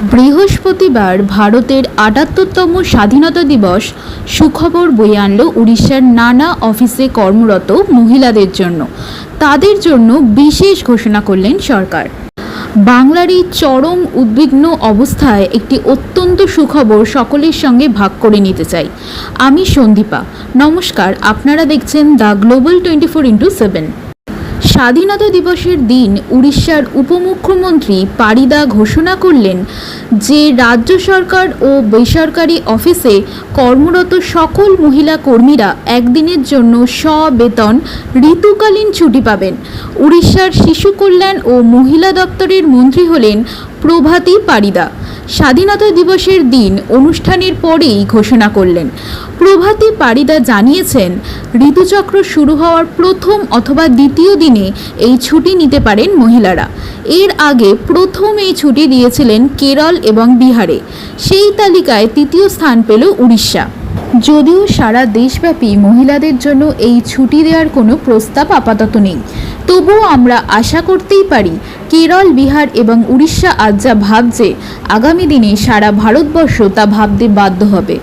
বৃহস্পতিবার ভারতের ৭৮তম স্বাধীনতা দিবস সুখবর বয়ে আনল উড়িষ্যার নানা অফিসে কর্মরত মহিলাদের জন্য। তাদের জন্য বিশেষ ঘোষণা করলেন সরকার। বাংলার এই চরম উদ্বিগ্ন অবস্থায় একটি অত্যন্ত সুখবর সকলের সঙ্গে ভাগ করে নিতে চাই। আমি সন্দীপা। নমস্কার, আপনারা দেখছেন দ্য গ্লোবাল 24x7। স্বাধীনতা দিবসের দিন উড়িষ্যার উপমুখ্যমন্ত্রী পারিদা ঘোষণা করলেন যে রাজ্য সরকার ও বেসরকারি অফিসে কর্মরত সকল মহিলা কর্মীরা একদিনের জন্য সবেতন ঋতুকালীন ছুটি পাবেন। উড়িষ্যার শিশু কল্যাণ ও মহিলা দপ্তরের মন্ত্রী হলেন প্রভাতী পারিদা। স্বাধীনতা দিবসের দিন অনুষ্ঠানের পরেই ঘোষণা করলেন। প্রভাতী পারিদা জানিয়েছেন, ঋতুচক্র শুরু হওয়ার প্রথম অথবা দ্বিতীয় দিনে এই ছুটি নিতে পারেন মহিলারা। এর আগে প্রথম এই ছুটি দিয়েছিলেন কেরল এবং বিহারে। সেই তালিকায় তৃতীয় স্থান পেল উড়িষ্যা। যদিও সারা দেশব্যাপী মহিলাদের জন্য এই ছুটি দেওয়ার কোনো প্রস্তাব আপাতত নেই, তবুও আমরা আশা করতেই পারি কেরল, বিহার এবং উড়িষ্যা আজ যা ভাবছে, আগামী দিনে সারা ভারতবর্ষ তা ভাবতে বাধ্য হবে।